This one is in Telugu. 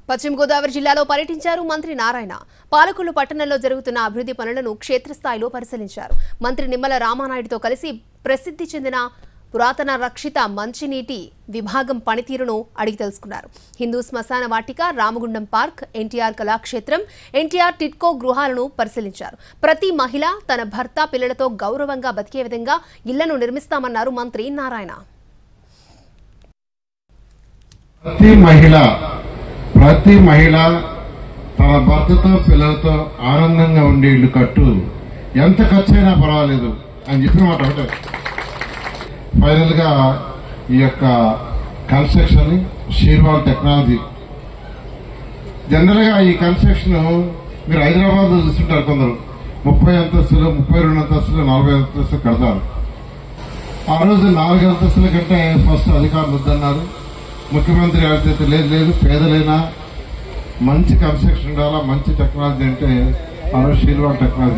పశ్చిమ గోదావరి జిల్లాలో పర్యటించారు మంత్రి నారాయణ. పాలకొల్లు పట్టణంలో జరుగుతున్న అభివృద్ధి పనులను క్షేత్రస్థాయిలో పరిశీలించారు. మంత్రి నిమ్మల రామానాయుడుతో కలిసి ప్రసిద్ధి చెందిన పురాతన రక్షిత మంచినీటి విభాగం పనితీరును అడిగి తెలుసుకున్నారు. హిందూ శ్మశాన వాటిక, రామగుండం పార్క్, ఎన్టీఆర్ కళాక్షేత్రం, ఎన్టీఆర్ టిట్కో గృహాలను పరిశీలించారు. ప్రతి మహిళ తన భర్త, పిల్లలతో గౌరవంగా బతికే విధంగా ఇళ్లను నిర్మిస్తామన్నారు మంత్రి నారాయణ. ప్రతి మహిళ తన భర్తతో పిల్లలతో ఆనందంగా ఉండే ఇల్లు కట్టు, ఎంత ఖర్చైనా పర్వాలేదు అని చెప్పిన మాట ఒకటే. ఫైనల్ గా ఈ యొక్క కన్స్ట్రక్షన్ షీర్వాల్ టెక్నాలజీ, జనరల్ గా ఈ కన్స్ట్రక్షన్ మీరు హైదరాబాద్ లో చూస్తుంటారు. కొందరు 30 అంతస్తులు, 32 అంతస్తులు, 40 అంతస్తులు కడతారు. ఆ రోజు 4 అంతస్తుల కంటే ఫస్ట్ అధికారులు వద్దన్నారు. ముఖ్యమంత్రి అయితే లేదు పేదలైనా మంచి కన్స్ట్రక్షన్ ఉండాలా, మంచి టెక్నాలజీ అంటే ఆ రోజు షీర్వాల్ టెక్నాలజీ.